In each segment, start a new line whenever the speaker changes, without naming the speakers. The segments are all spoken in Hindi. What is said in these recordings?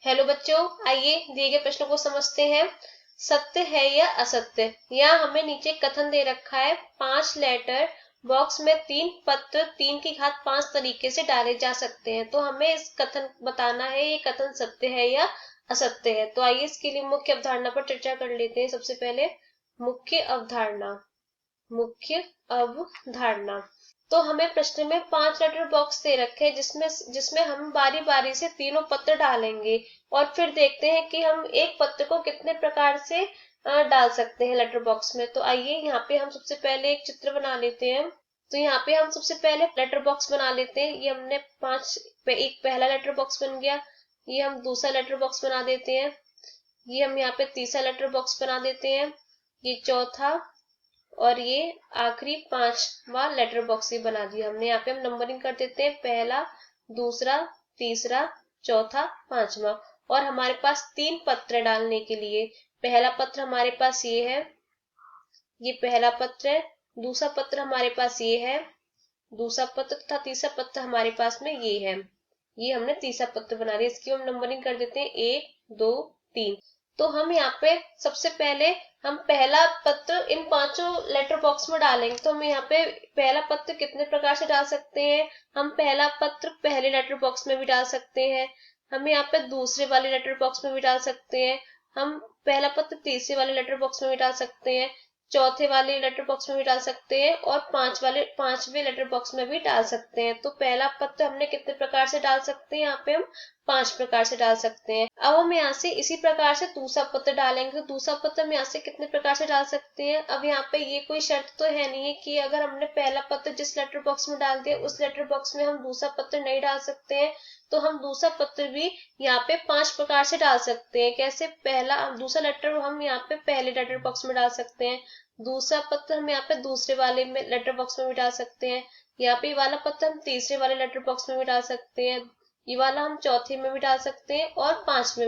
हेलो बच्चों, आइए दिए गए प्रश्न को समझते हैं। सत्य है या असत्य। यहाँ हमें नीचे कथन दे रखा है 5 लेटर बॉक्स में 3 पत्र 3 की घात 5 तरीके से डाले जा सकते हैं। तो हमें इस कथन बताना है ये कथन सत्य है या असत्य है। तो आइए इसके लिए मुख्य अवधारणा पर चर्चा कर लेते हैं। सबसे पहले मुख्य अवधारणा। मुख्य अवधारणा। तो हमें प्रश्न में 5 लेटर बॉक्स दे रखे हैं जिसमें हम बारी बारी से तीनों पत्र डालेंगे और फिर देखते हैं कि हम एक पत्र को कितने प्रकार से डाल सकते हैं लेटर बॉक्स में। तो आइए यहाँ पे हम सबसे पहले एक चित्र बना लेते हैं। तो यहाँ पे हम सबसे पहले लेटर बॉक्स बना लेते हैं। ये हमने एक पहला लेटर बॉक्स बन गया। ये हम दूसरा लेटर बॉक्स बना देते हैं। ये हम यहाँ पे तीसरा लेटर बॉक्स बना देते हैं। ये चौथा और ये आखिरी 5वां लेटर बॉक्स ही बना दिया हमने। यहाँ पे हम नंबरिंग कर देते हैं, पहला, दूसरा, तीसरा, चौथा, 5वां। और हमारे पास 3 पत्र डालने के लिए पहला पत्र हमारे पास ये है, ये पहला पत्र है। दूसरा पत्र हमारे पास ये है, दूसरा पत्र तथा तीसरा पत्र हमारे पास में ये है। ये हमने तीसरा पत्र बना दिया। इसकी हम नंबरिंग कर देते हैं 1 2 3। तो हम यहाँ पे सबसे पहले हम पहला पत्र इन 5 लेटर बॉक्स में डालेंगे। तो हम यहाँ पे पहला पत्र कितने प्रकार से डाल सकते हैं। हम पहला पत्र पहले लेटर बॉक्स में भी डाल सकते हैं। हम यहाँ पे दूसरे वाले लेटर बॉक्स में भी डाल सकते हैं। हम पहला पत्र तीसरे वाले लेटर बॉक्स में भी डाल सकते हैं, चौथे वाले लेटर बॉक्स में भी डाल सकते हैं और 5वें लेटर बॉक्स में भी डाल सकते हैं। तो पहला पत्र हमने कितने प्रकार से डाल सकते हैं, यहाँ पे हम 5 प्रकार से डाल सकते हैं। अब हम यहाँ से इसी प्रकार से दूसरा पत्र डालेंगे। तो दूसरा पत्र हम यहाँ से कितने प्रकार से डाल सकते हैं। अब यहाँ पे ये कोई शर्त तो है नहीं है कि अगर हमने पहला पत्र जिस लेटर बॉक्स में डाल दिया उस लेटर बॉक्स में हम दूसरा पत्र नहीं डाल सकते हैं। तो हम दूसरा पत्र भी यहाँ पे 5 प्रकार से डाल सकते हैं। कैसे, दूसरा लेटर हम यहाँ पे पहले लेटर बॉक्स में डाल सकते हैं, दूसरा पत्र हम यहाँ पे दूसरे वाले में लेटर बॉक्स में भी डाल सकते हैं, यहाँ पे ये वाला पत्र हम तीसरे वाले लेटर बॉक्स में भी डाल सकते हैं, ये वाला हम चौथे में भी डाल सकते हैं और 5वें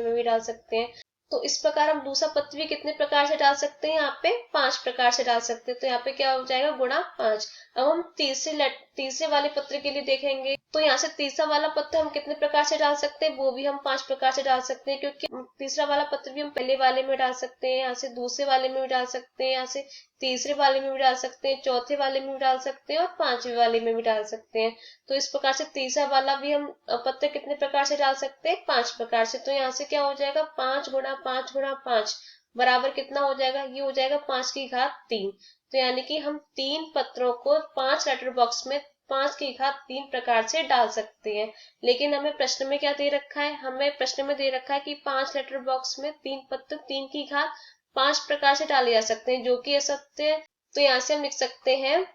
में भी डाल सकते हैं। तो इस प्रकार हम दूसरा पत्र भी कितने प्रकार से डाल सकते हैं, यहाँ पे 5 प्रकार से डाल सकते हैं। तो यहाँ पे क्या हो जाएगा, गुणा 5। अब हम तीसरे वाले पत्र के लिए देखेंगे। तो यहाँ से तीसरा वाला पत्र हम कितने प्रकार से डाल सकते हैं, वो भी हम 5 प्रकार से डाल सकते हैं, क्योंकि तीसरा वाला पत्र भी हम पहले वाले में डाल सकते हैं, यहाँ से दूसरे वाले में भी डाल सकते हैं, यहाँ से तीसरे वाले में भी डाल सकते हैं, चौथे वाले में भी डाल सकते हैं और 5वें वाले में भी डाल सकते हैं। तो इस प्रकार से तीसरा वाला भी हम पत्र कितने प्रकार से डाल सकते हैं, 5 प्रकार से। तो यहाँ से क्या हो जाएगा, 5 गुणा 5 गुणा 5 बराबर कितना हो जाएगा, ये हो जाएगा 5 की घात 3। तो यानी कि हम 3 पत्रों को 5 लेटर बॉक्स में 5 की घात 3 प्रकार से डाल सकते हैं। लेकिन हमें प्रश्न में क्या दे रखा है, हमें प्रश्न में दे रखा है कि 5 लेटर बॉक्स में 3 पत्र 3 की घात 5 प्रकार से डाले जा सकते हैं, जो कि असत्य है। तो यहाँ से हम लिख सकते हैं,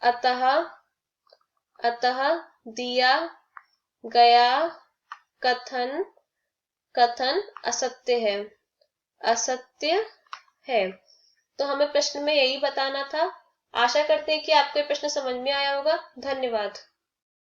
अतः दिया गया कथन असत्य है, असत्य है। तो हमें प्रश्न में यही बताना था। आशा करते हैं कि आपको ये प्रश्न समझ में आया होगा। धन्यवाद।